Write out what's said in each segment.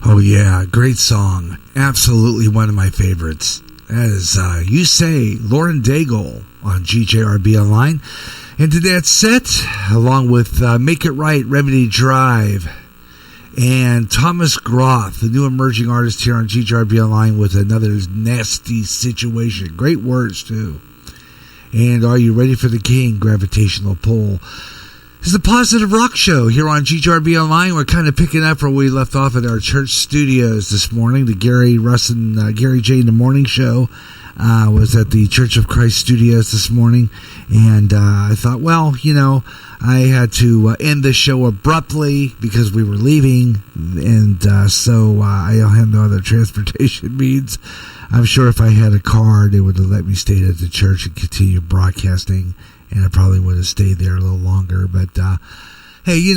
Oh yeah, great song. Absolutely one of my favorites. That is You Say, Lauren Daigle on GJRB Online. And to that set, along with Make It Right, Remedy Drive, and Thomas Groth, the new emerging artist here on GJRB Online with another Nasty Situation. Great words too. And Are You Ready for the King? Gravitational Pull. This is a positive rock show here on GJRB Online. We're kind of picking up where we left off at our church studios this morning. The Gary J in the Morning Show was at the Church of Christ studios this morning. And I thought, well, I had to end the show abruptly because we were leaving. And so I have no other transportation means. I'm sure if I had a car, they would have let me stay at the church and continue broadcasting. And I probably would have stayed there a little longer. But, hey,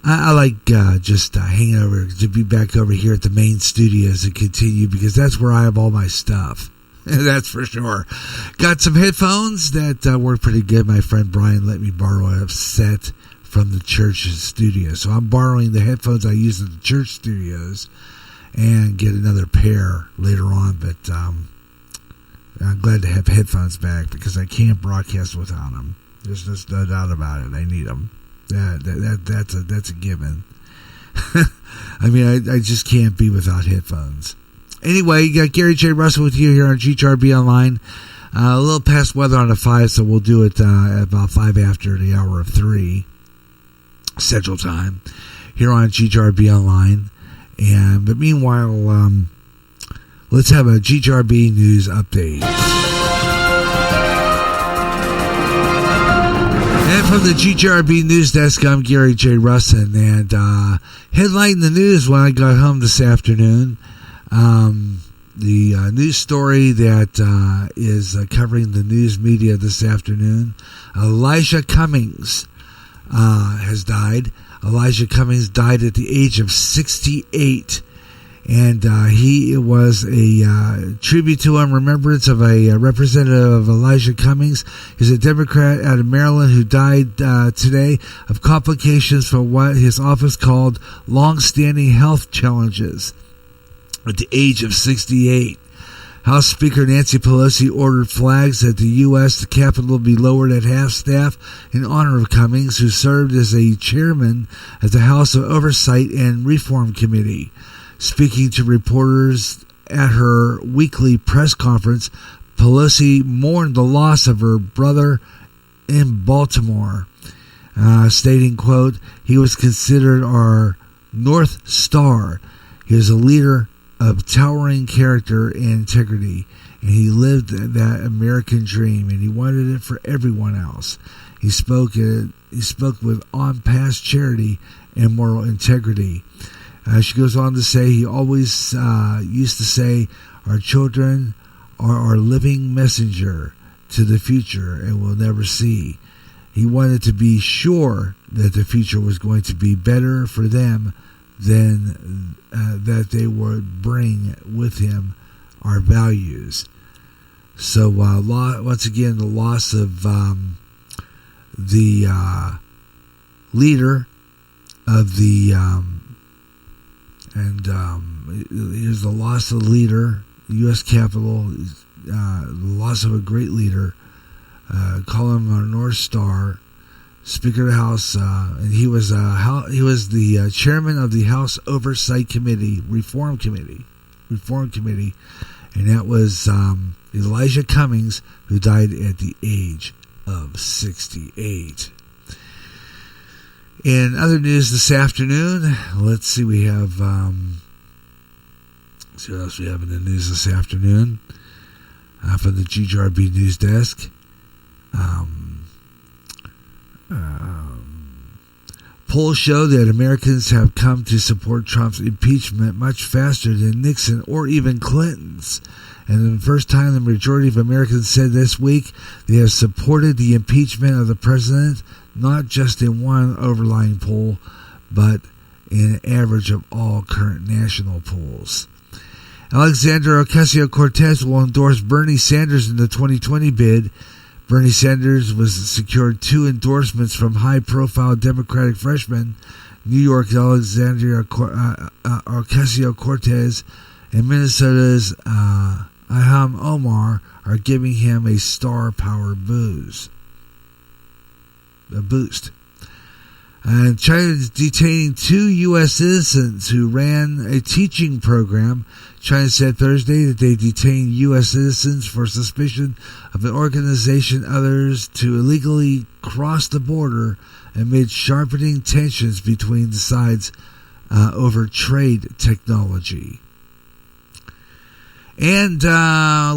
I like just hanging over, to be back over here at the main studios and continue, because that's where I have all my stuff. That's for sure. Got some headphones that work pretty good. My friend Brian let me borrow a set from the church's studio. So I'm borrowing the headphones I use at the church studios and get another pair later on. But, I'm glad to have headphones back because I can't broadcast without them. There's just no doubt about it. I need them. That's a given. I mean, I just can't be without headphones. Anyway, you got Gary J. Russell with you here on GJRB Online. A little past weather on the 5, so we'll do it at about 5 after the hour of 3 Central Time here on GJRB Online. But meanwhile, let's have a GJRB news update. And from the GJRB news desk, I'm Gary J. Russin. And headlining the news when I got home this afternoon, the news story that is covering the news media this afternoon, Elijah Cummings has died. Elijah Cummings died at the age of 68. And he was a tribute to him, remembrance of a representative of Elijah Cummings. He's a Democrat out of Maryland who died today of complications from what his office called long-standing health challenges at the age of 68. House Speaker Nancy Pelosi ordered flags at the U.S. Capitol be lowered at half-staff in honor of Cummings, who served as a chairman at the House Oversight and Reform Committee. Speaking to reporters at her weekly press conference, Pelosi mourned the loss of her brother in Baltimore, stating, quote, "He was considered our North Star. He was a leader of towering character and integrity, and he lived that American dream, and he wanted it for everyone else. He spoke with unpassed charity and moral integrity." She goes on to say he always used to say, "Our children are our living messenger to the future and we'll never see." He wanted to be sure that the future was going to be better for them than that they would bring with him our values. So once again, the loss of the leader of the here's the loss of the leader, the U.S. Capitol, the loss of a great leader. Call him our North Star, Speaker of the House, and he was the chairman of the House Oversight Committee, Reform Committee, and that was Elijah Cummings, who died at the age of 68. In other news this afternoon, let's see, we have, let's see what else we have in the news this afternoon from the GJRB news desk. Polls show that Americans have come to support Trump's impeachment much faster than Nixon or even Clinton's. And the first time the majority of Americans said this week they have supported the impeachment of the president, not just in one overlying poll, but in an average of all current national polls. Alexandria Ocasio-Cortez will endorse Bernie Sanders in the 2020 bid. Bernie Sanders was secured 2 endorsements from high-profile Democratic freshman New York Alexandria Ocasio-Cortez, and Minnesota's Ilhan Omar are giving him a star power boost. And China is detaining 2 U.S. citizens who ran a teaching program. China said Thursday that they detained U.S. citizens for suspicion of an organization others to illegally cross the border amid sharpening tensions between the sides over trade technology. And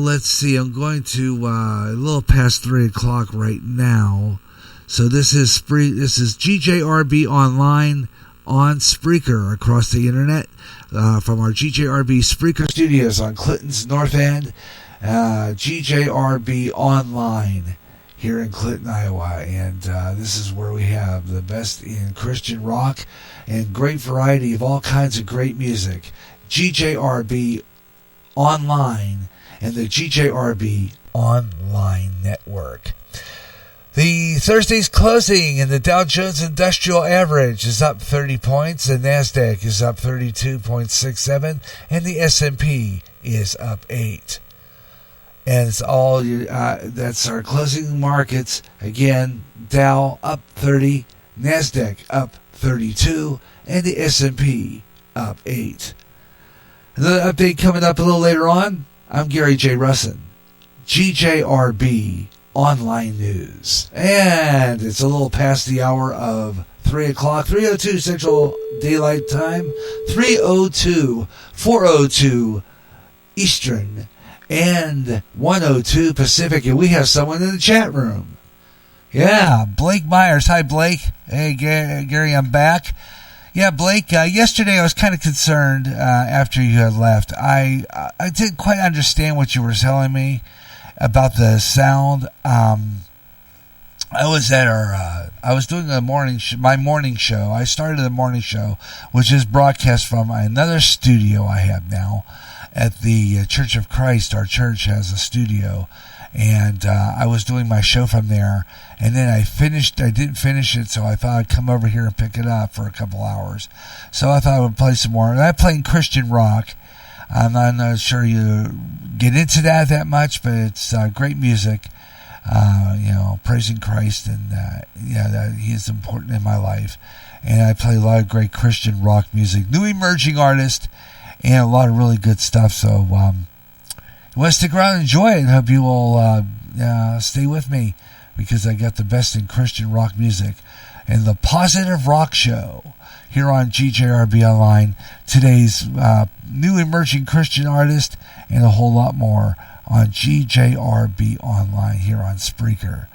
let's see, I'm going to a little past 3 o'clock right now. So this is GJRB online on Spreaker across the internet from our GJRB Spreaker studios on Clinton's North End. GJRB online here in Clinton, Iowa, and this is where we have the best in Christian rock and great variety of all kinds of great music. GJRB online and the GJRB online network. The Thursday's closing and the Dow Jones Industrial Average is up 30 points, the NASDAQ is up 32.67, and the S&P is up 8. And it's all that's our closing markets. Again, Dow up 30, NASDAQ up 32, and the S&P up 8. Another update coming up a little later on. I'm Gary J. Russin, GJRB Online News. And it's a little past the hour of 3 o'clock, 3:02 Central Daylight Time, 3:02, 4:02 Eastern, and 1:02 Pacific. And we have someone in the chat room. Yeah, Blake Myers. Hi, Blake. Hey, Gary, I'm back. Yeah, Blake, yesterday I was kind of concerned after you had left. I didn't quite understand what you were telling me about the sound. I was at I was doing my morning show. I started a morning show, which is broadcast from another studio I have now at the Church of Christ. Our church has a studio, and I was doing my show from there. And then I didn't finish it, so I thought I'd come over here and pick it up for a couple hours. So I thought I would play some more. And I play Christian rock. I'm not sure you get into that much, but it's great music. Praising Christ, and that He is important in my life. And I play a lot of great Christian rock music, new emerging artists, and a lot of really good stuff. So you want to stick around and enjoy it, and hope you will stay with me, because I got the best in Christian rock music and the Positive Rock Show here on GJRB Online. Today's new emerging Christian artist and a whole lot more on GJRB Online here on Spreaker.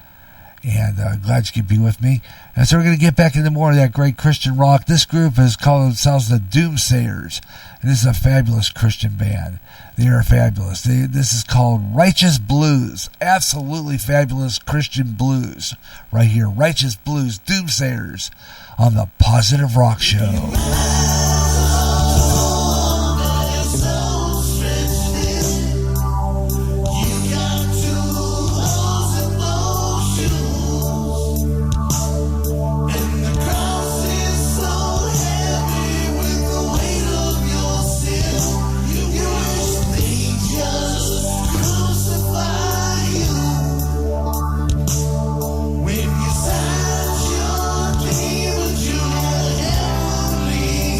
And glad you could be with me. And so we're going to get back into more of that great Christian rock. This group has called themselves the Doomsayers, and this is a fabulous Christian band. They are fabulous. This is called Righteous Blues. Absolutely fabulous Christian blues right here. Righteous Blues, Doomsayers on the Positive Rock Show. When you set your demons, you heavenly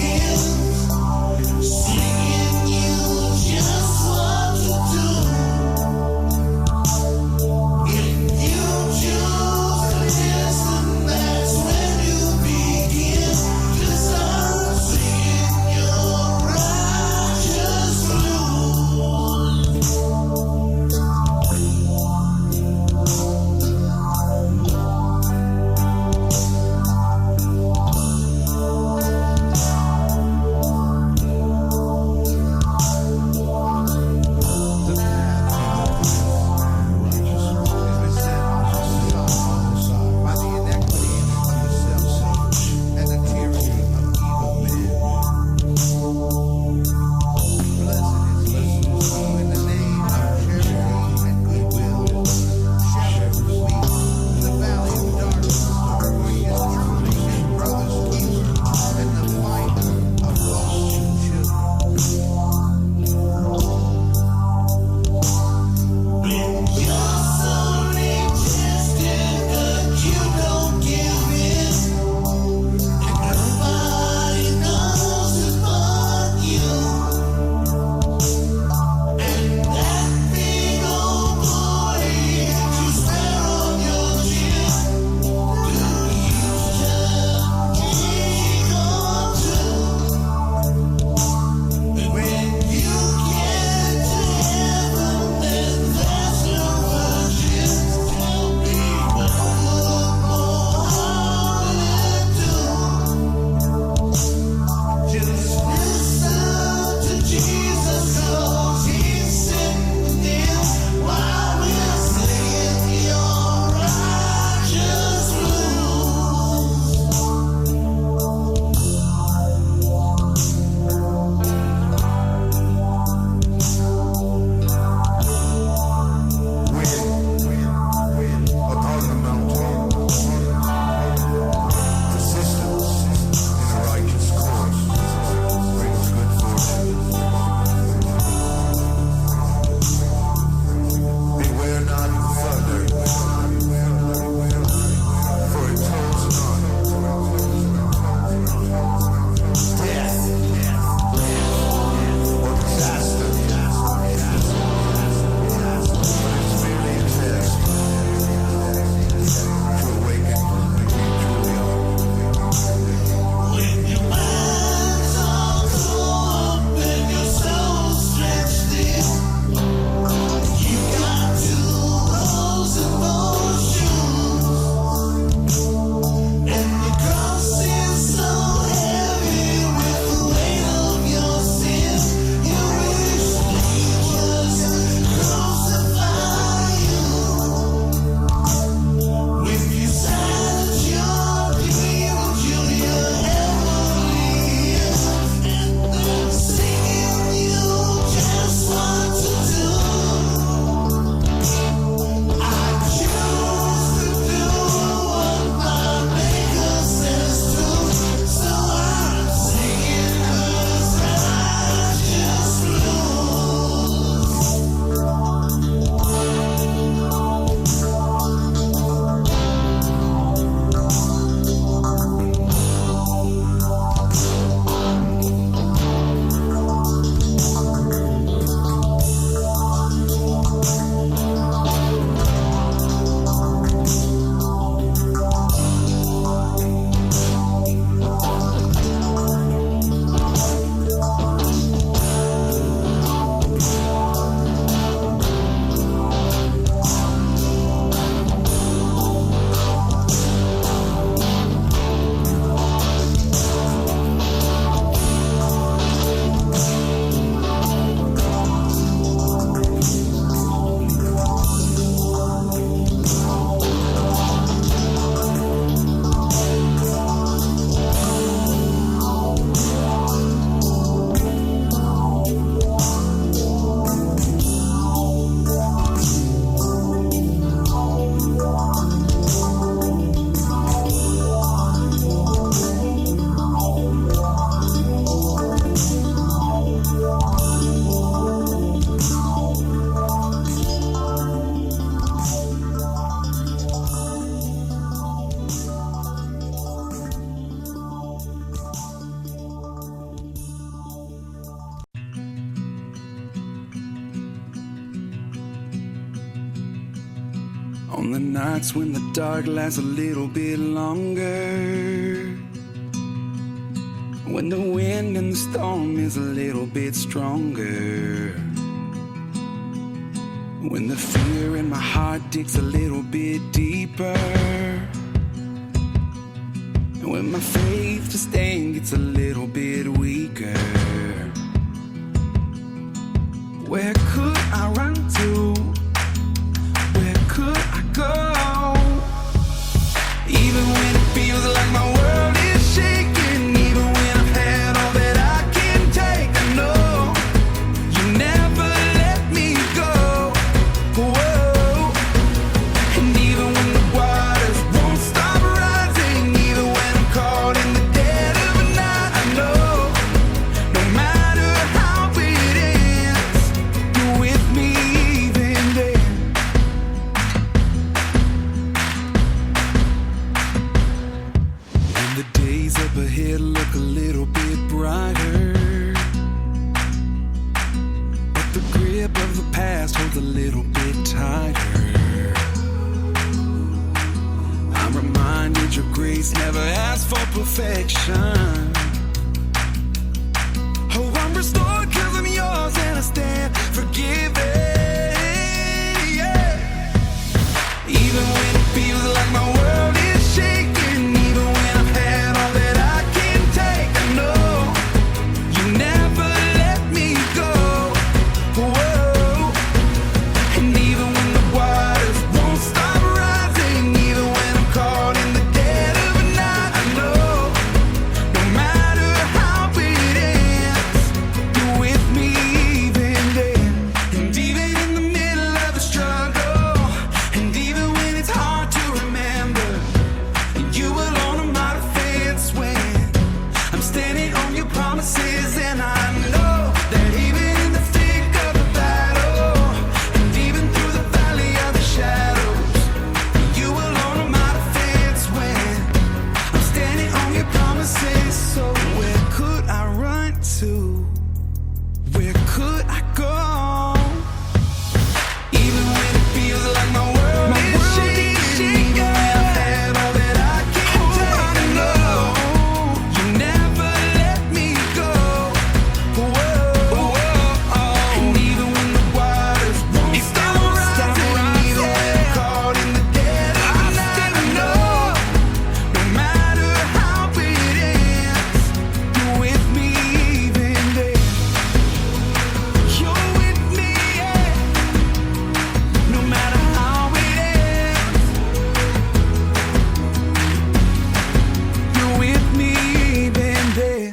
On the nights when the dark lasts a little bit longer, when the wind and the storm is a little bit stronger, when the fear in my heart digs a little bit deeper, and when my faith to stand gets a little bit weaker, where could I run to? Where could I go? Even when it feels like my world is shaking, even when I've had all that I can take, I know you never let me go. Whoa. And even when the waters won't stop rising, even when I'm caught in the dead of the night, I know no matter how it ends, you're with me even then. When the days up ahead look a little bit brighter, but the grip of the past holds a little bit tighter, I'm reminded your grace never asks for perfection. Oh, I'm restored 'cause I'm yours and I stand forgiven. Yeah. Even when it feels like my world is shaking, even when I've had all that I can take, I know you never let me go. Whoa. And even when the waters won't stop rising, even when I'm caught in the dead of the night, I know no matter how it ends, you're with me even then. And even in the middle of the struggle, and even when it's hard to remember, you alone are my defense when I'm standing on your promises. And I know that even in the thick of the battle, and even through the valley of the shadows, you alone are my defense when I'm standing on your promises. So where could I run to? Where could I go? Even when it feels like my world is shaking, even when I've had all that I can take, I know you never let me go. Whoa. And even when the waters won't stop rising, even when I'm caught in the dead of the night, I know no matter how it ends, you're with me even then. You're with me, yeah. No matter how it ends, you're with me even then.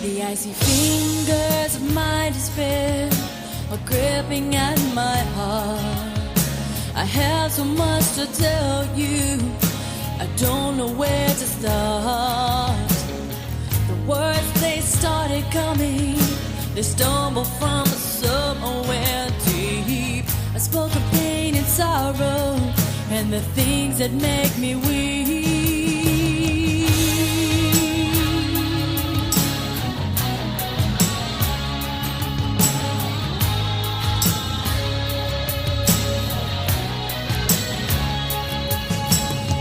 The icy fingers of my despair are gripping at my heart. I have so much to tell you, I don't know where to start. The words, they started coming, they stumble from somewhere deep. I spoke of pain and sorrow and the things that make me weak.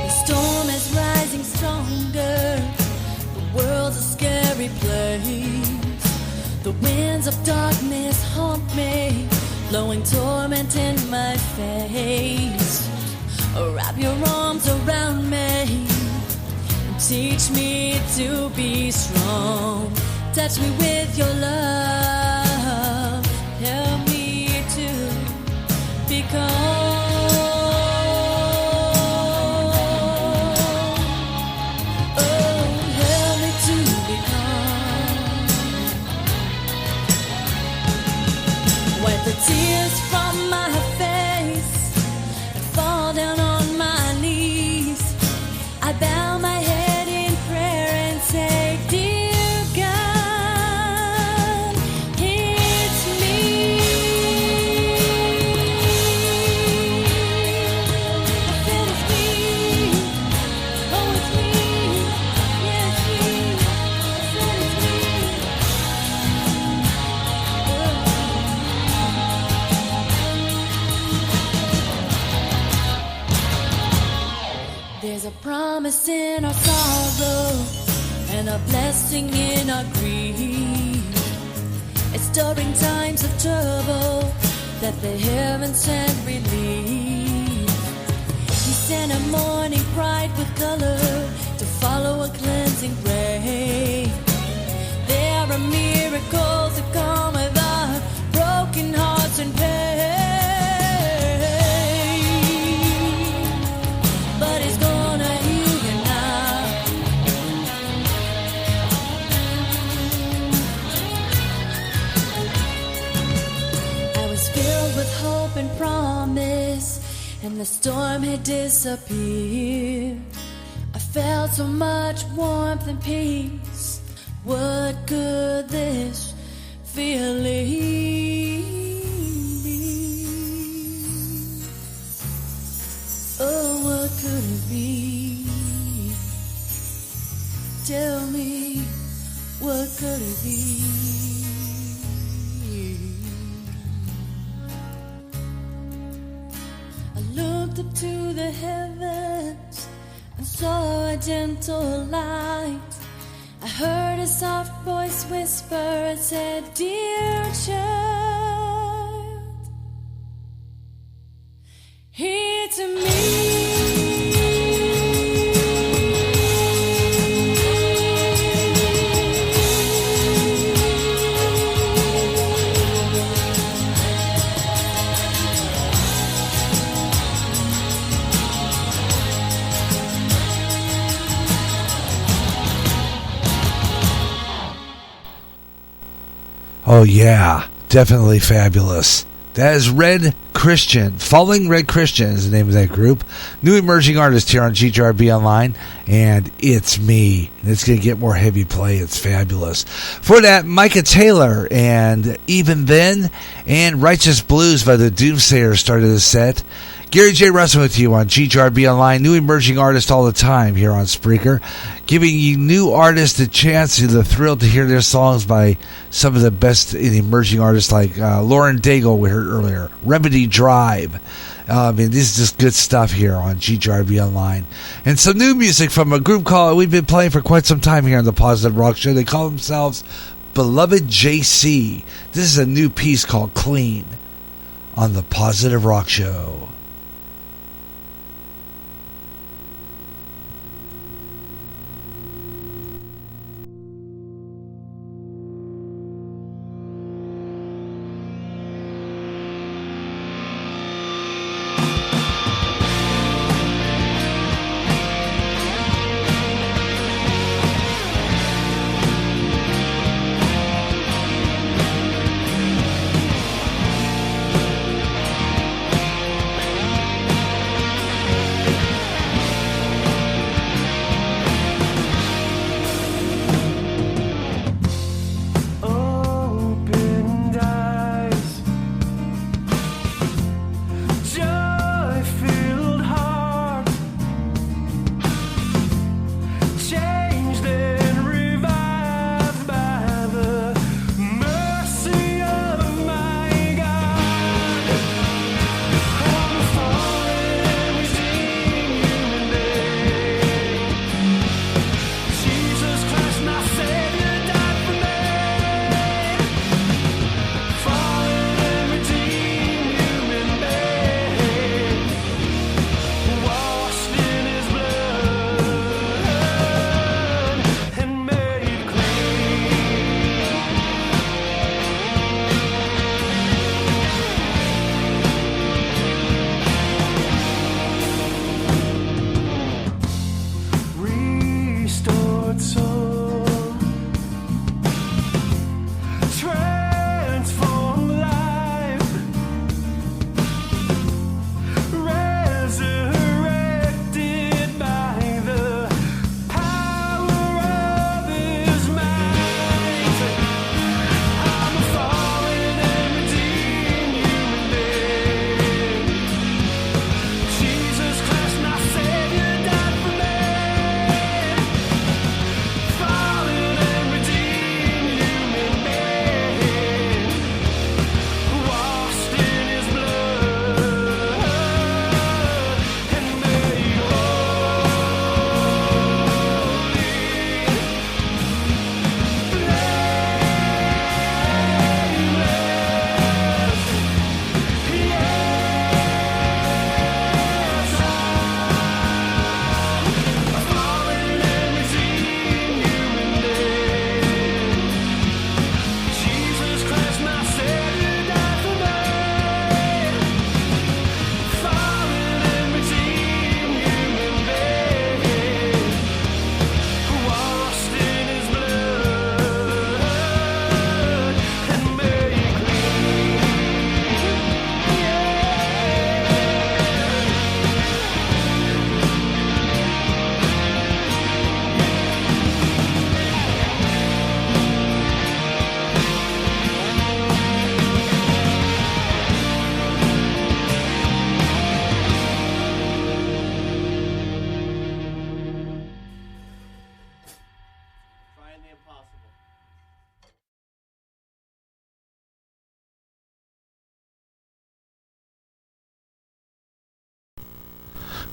The storm is rising stronger. The world's a scary place. The winds of darkness haunt me, blowing torment in my face. Wrap your arms around me and teach me to be strong. Touch me with your love. Help me to become. Oh, help me to become. Wipe the tears from my face and fall down on my knees. promise in our sorrow and a blessing in our grief. It's during times of trouble that the heavens sent relief. He sent a morning bright with color to follow a cleansing ray. There are miracles that come with our broken hearts and pain. But He's gonna heal you now. I was filled with hope and promise, and the storm had disappeared. I felt so much warmth and peace. What could this feeling be? Oh, what could it be? Tell me, what could it be? I looked up to the heavens and saw a gentle light. I heard a soft voice whisper and said, "Dear child, hear to me." Oh yeah, definitely fabulous. That is Red Christian. Falling Red Christian is the name of that group. New emerging artist here on GJRB Online, and it's me. And it's going to get more heavy play. It's fabulous. For that, Micah Taylor and Even Then, and Righteous Blues by the Doomsayers started the set. Gary J. Russell with you on GJRB Online, new emerging artists all the time here on Spreaker, giving you new artists a chance. You're thrilled to hear their songs by some of the best in emerging artists like Lauren Daigle we heard earlier, Remedy Drive. This is just good stuff here on GJRB Online. And some new music from a group called, we've been playing for quite some time here on the Positive Rock Show. They call themselves Beloved JC. This is a new piece called Clean on the Positive Rock Show. Thank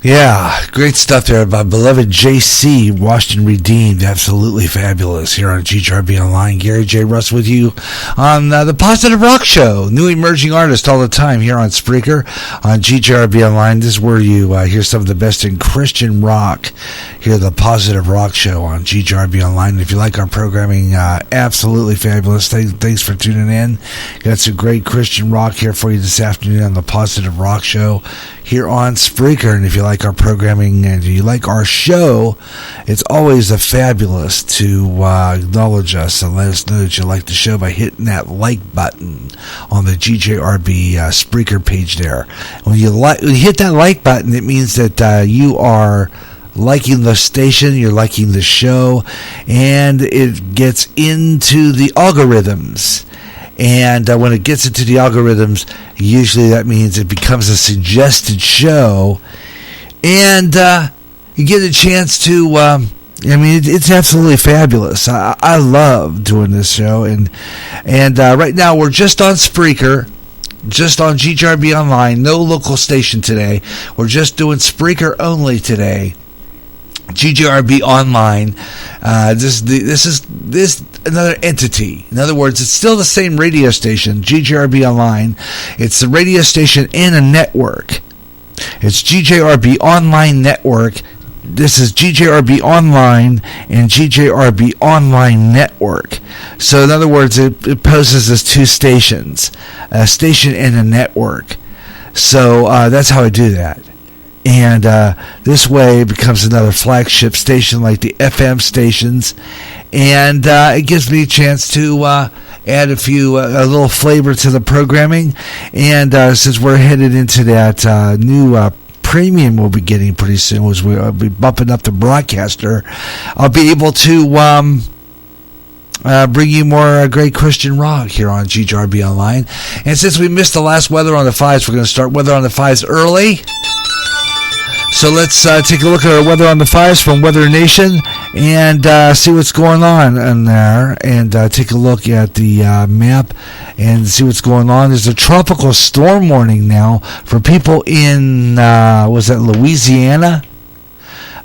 Yeah, great stuff there by beloved JC, Washed and Redeemed. Absolutely fabulous here on GHRB Online. Gary J. Russ with you on the Positive Rock Show. New emerging artists all the time here on Spreaker, on GHRB Online. This is where you hear some of the best in Christian rock. Here, the Positive Rock Show on GHRB Online. If you like our programming, absolutely fabulous. Thanks for tuning in. Got some great Christian rock here for you this afternoon on the Positive Rock Show here on Spreaker. And if you like our programming and you like our show, it's always a fabulous to acknowledge us and let us know that you like the show by hitting that like button on the GJRB Spreaker page there. When you hit that like button, it means that you are liking the station, you're liking the show, and it gets into the algorithms. And when it gets into the algorithms, usually that means it becomes a suggested show, and you get a chance to, it's absolutely fabulous. I love doing this show, and right now we're just on Spreaker, just on GHRB Online, no local station today. We're just doing Spreaker only today. GHRB Online. This is another entity. In other words, it's still the same radio station, GHRB Online. It's a radio station and a network. It's GHRB Online Network. This is GHRB Online and GHRB Online Network. So in other words, it poses as two stations, a station and a network. So that's how I do that. And this way it becomes another flagship station like the FM stations. And it gives me a chance to add a little flavor to the programming. And since we're headed into that new premium we'll be getting pretty soon, as we'll be bumping up the broadcaster, I'll be able to bring you more great Christian rock here on GHRB Online. And since we missed the last Weather on the Fives, we're going to start Weather on the Fives early. So let's take a look at our Weather on the Fives from Weather Nation and see what's going on in there, and take a look at the map and see what's going on. There's a tropical storm warning now for people in, Louisiana?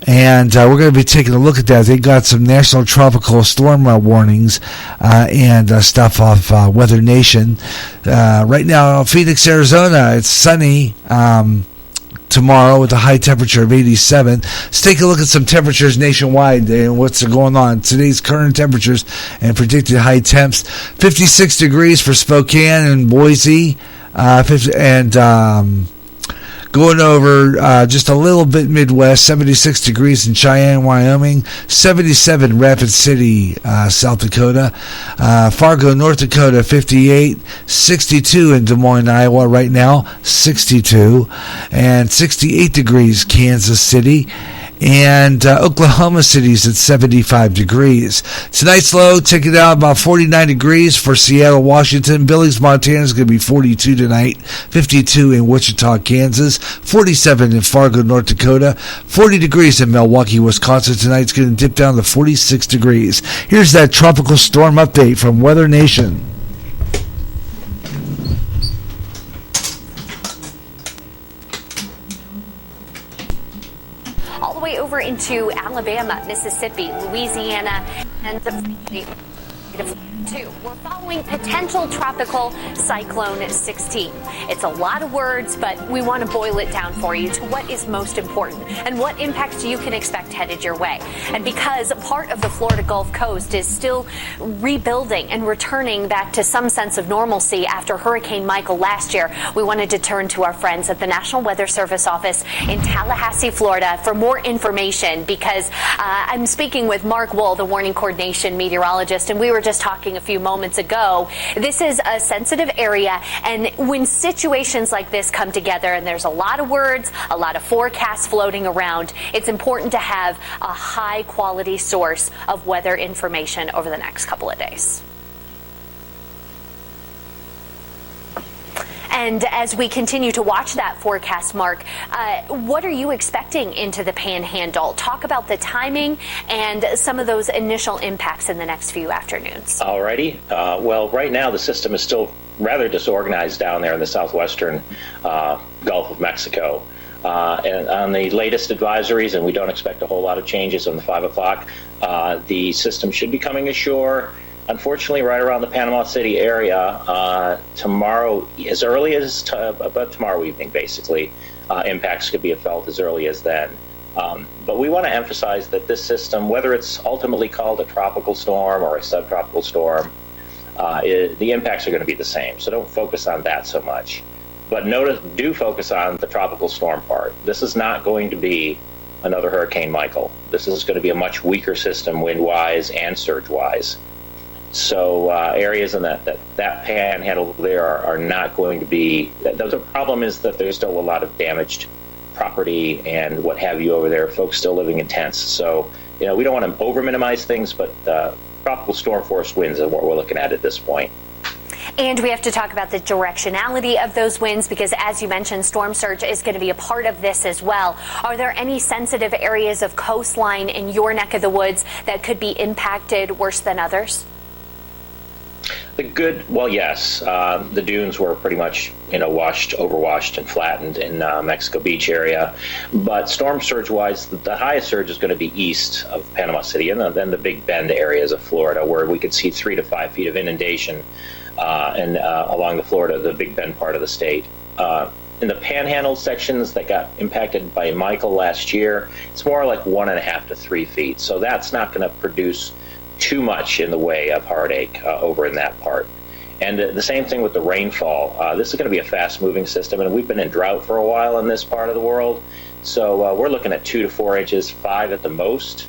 And we're going to be taking a look at that. They got some national tropical storm warnings and stuff off Weather Nation. Right now, Phoenix, Arizona, it's sunny. Tomorrow with a high temperature of 87. Let's take a look at some temperatures nationwide and what's going on. Today's current temperatures and predicted high temps: 56 degrees for Spokane and Boise, going over just a little bit Midwest, 76 degrees in Cheyenne, Wyoming, 77 Rapid City, South Dakota, Fargo, North Dakota, 58, 62 in Des Moines, Iowa right now, 62, and 68 degrees Kansas City, and Oklahoma City's at 75 degrees. Tonight's low, ticking out about 49 degrees for Seattle, Washington. Billings, Montana is going to be 42 tonight, 52 in Wichita, Kansas, 47 in Fargo, North Dakota, 40 degrees in Milwaukee, Wisconsin. Tonight's going to dip down to 46 degrees. Here's that tropical storm update from Weather Nation. All the way over into Alabama, Mississippi, Louisiana, and the too. We're following potential tropical cyclone 16. It's a lot of words, but we want to boil it down for you to what is most important and what impacts you can expect headed your way. And because part of the Florida Gulf Coast is still rebuilding and returning back to some sense of normalcy after Hurricane Michael last year, we wanted to turn to our friends at the National Weather Service office in Tallahassee, Florida for more information, because I'm speaking with Mark Wool, the Warning Coordination meteorologist, and we were just talking a few moments ago. This is a sensitive area, and when situations like this come together and there's a lot of words, a lot of forecasts floating around, it's important to have a high quality source of weather information over the next couple of days. And as we continue to watch that forecast, Mark, what are you expecting into the Panhandle? Talk about the timing and some of those initial impacts in the next few afternoons. Alrighty. Well, right now the system is still rather disorganized down there in the southwestern Gulf of Mexico. And on the latest advisories, and we don't expect a whole lot of changes on the 5 o'clock, the system should be coming ashore, unfortunately, right around the Panama City area tomorrow, as early as about tomorrow evening, basically. Impacts could be felt as early as then. But we want to emphasize that this system, whether it's ultimately called a tropical storm or a subtropical storm, the impacts are going to be the same. So don't focus on that so much. But do focus on the tropical storm part. This is not going to be another Hurricane Michael. This is going to be a much weaker system wind-wise and surge-wise. So areas in that panhandle there are not going to be. The problem is that there's still a lot of damaged property and what have you over there. Folks still living in tents. So we don't want to over minimize things, but tropical storm force winds is what we're looking at this point. And we have to talk about the directionality of those winds because, as you mentioned, storm surge is going to be a part of this as well. Are there any sensitive areas of coastline in your neck of the woods that could be impacted worse than others? Yes. The dunes were pretty much, overwashed and flattened in Mexico Beach area. But storm surge-wise, the highest surge is going to be east of Panama City and then the Big Bend areas of Florida, where we could see 3 to 5 feet of inundation along the Big Bend part of the state. In the panhandle sections that got impacted by Michael last year, it's more like 1.5 to 3 feet. So that's not going to produce too much in the way of heartache over in that part. And the same thing with the rainfall. This is going to be a fast-moving system, and we've been in drought for a while in this part of the world. So we're looking at 2 to 4 inches, 5 at the most.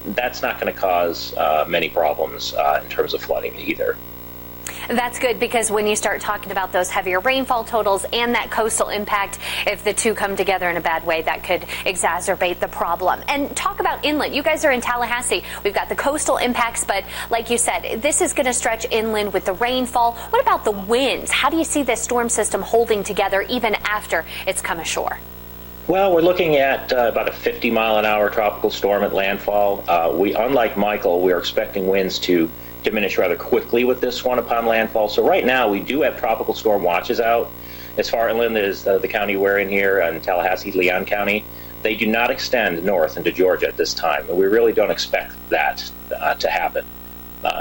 That's not going to cause many problems in terms of flooding either. That's good, because when you start talking about those heavier rainfall totals and that coastal impact, if the two come together in a bad way, that could exacerbate the problem. And talk about inland. You guys are in Tallahassee. We've got the coastal impacts, but like you said, this is going to stretch inland with the rainfall. What about the winds? How do you see this storm system holding together even after it's come ashore? Well, we're looking at about a 50-mile-an-hour tropical storm at landfall. Unlike Michael, we're expecting winds to diminish rather quickly with this one upon landfall. So right now we do have tropical storm watches out as far inland as the county we're in here in Tallahassee, Leon County. They do not extend north into Georgia at this time, and we really don't expect that to happen.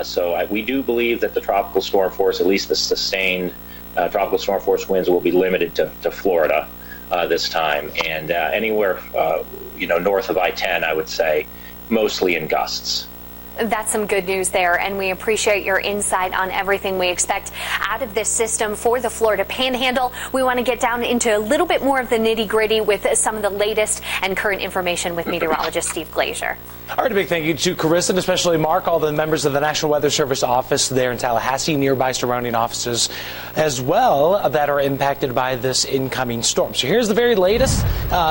So we do believe that the tropical storm force, at least the sustained tropical storm force winds, will be limited to Florida this time, and anywhere north of I-10, I would say, mostly in gusts. That's some good news there, and we appreciate your insight on everything we expect out of this system for the Florida Panhandle. We want to get down into a little bit more of the nitty-gritty with some of the latest and current information with meteorologist Steve Glazier. All right, a big thank you to Carissa and especially Mark, all the members of the National Weather Service office there in Tallahassee, nearby surrounding offices as well that are impacted by this incoming storm. So here's the very latest.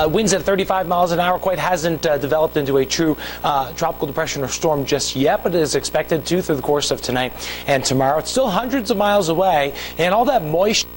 Winds at 35 miles an hour. Quite hasn't developed into a true tropical depression or storm just yet, but it is expected to through the course of tonight and tomorrow. It's still hundreds of miles away, and all that moisture,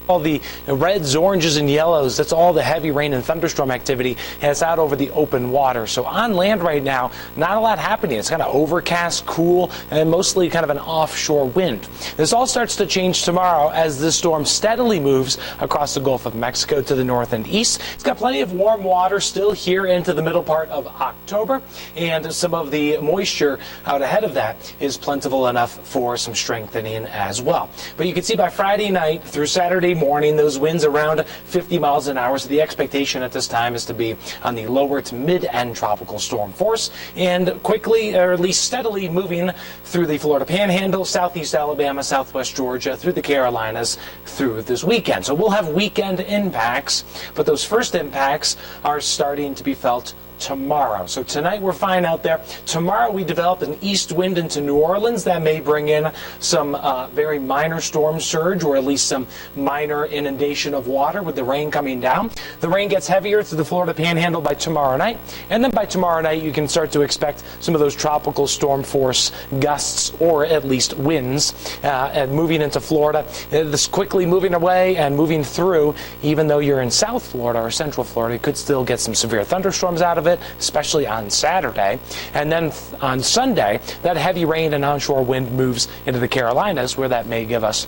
all the reds, oranges, and yellows, that's all the heavy rain and thunderstorm activity, and it's out over the open water. So on land right now, not a lot happening. It's kind of overcast, cool, and mostly kind of an offshore wind. This all starts to change tomorrow as this storm steadily moves across the Gulf of Mexico to the north and east. It's got plenty of warm water still here into the middle part of October, and some of the moisture out ahead of that is plentiful enough for some strengthening as well. But you can see by Friday night through Saturday morning, those winds around 50 miles an hour. So the expectation at this time is to be on the lower to mid-end tropical storm force, and quickly, or at least steadily, moving through the Florida Panhandle, southeast Alabama, southwest Georgia, through the Carolinas through this weekend. So we'll have weekend impacts, but those first impacts are starting to be felt tomorrow. So tonight we're fine out there. Tomorrow we develop an east wind into New Orleans that may bring in some very minor storm surge, or at least some minor inundation of water with the rain coming down. The rain gets heavier through the Florida Panhandle by tomorrow night, and then by tomorrow night you can start to expect some of those tropical storm force gusts, or at least winds, and moving into Florida. This quickly moving away and moving through. Even though you're in South Florida or Central Florida, you could still get some severe thunderstorms out of it, especially on Saturday. And then on Sunday, that heavy rain and onshore wind moves into the Carolinas, where that may give us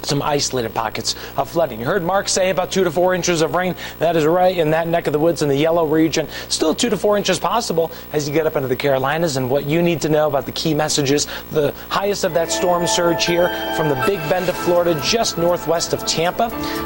some isolated pockets of flooding. You heard Mark say about 2 to 4 inches of rain. That is right in that neck of the woods in the yellow region. Still 2 to 4 inches possible as you get up into the Carolinas. And what you need to know about the key messages, the highest of that storm surge here from the Big Bend of Florida, just northwest of Tampa.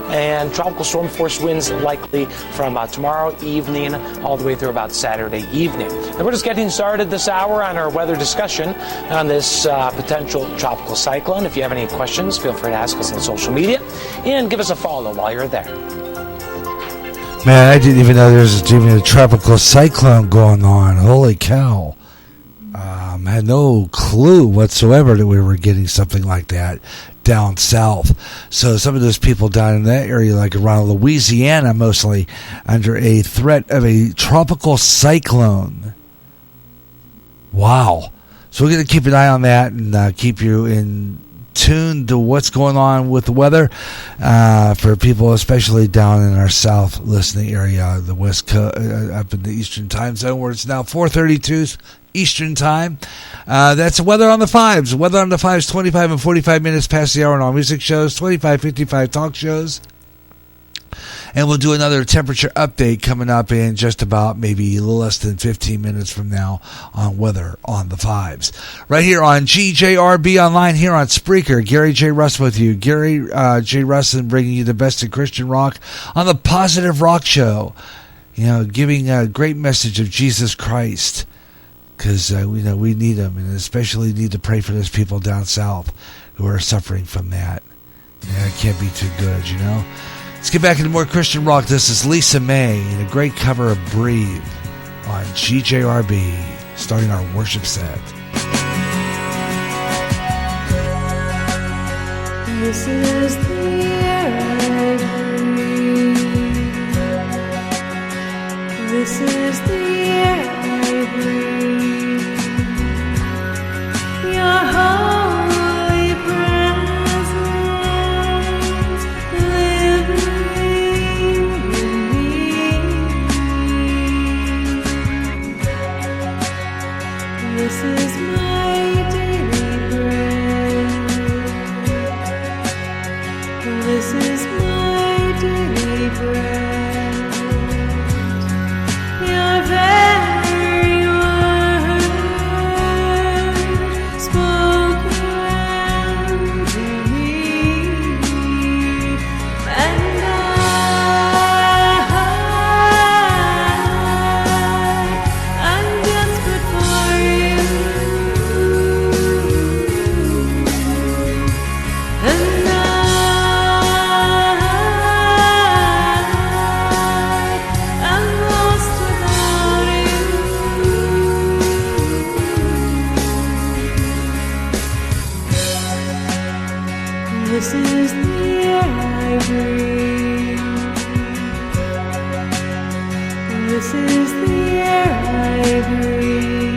And tropical storm force winds likely from tomorrow evening all the way through about Saturday evening. And we're just getting started this hour on our weather discussion on this potential tropical cyclone. If you have any questions, feel free to ask us on social media and give us a follow while you're there. Man, I didn't even know there was even a tropical cyclone going on. Holy cow. I had no clue whatsoever that we were getting something like that down south. So some of those people down in that area, like around Louisiana mostly, under a threat of a tropical cyclone. Wow. So we're going to keep an eye on that and keep you in tune to what's going on with the weather for people, especially down in our south listening area, the west coast, up in the eastern time zone, where it's now 4:32 Eastern time. That's weather on the fives. Weather on the fives, 25 and 45 minutes past the hour on all music shows, 25, 55 talk shows. And we'll do another temperature update coming up in just about maybe a little less than 15 minutes from now on weather on the fives. Right here on GJRB Online, here on Spreaker. Gary J. Russ with you. Gary J. Russ bringing you the best of Christian rock on the Positive Rock Show. You know, giving a great message of Jesus Christ. Because we need him, and especially need to pray for those people down south who are suffering from that. Yeah, it can't be too good, you know. Let's get back into more Christian rock. This is Lisa May in a great cover of Breathe on GJRB, starting our worship set. This is the air I breathe. This is the air I breathe. Your holy presence living in me. This is my daily bread. This is my daily bread. Your very word spoken to me, and I'm desperate for you, and I'm lost without you. This is the air I breathe. This is the air I breathe.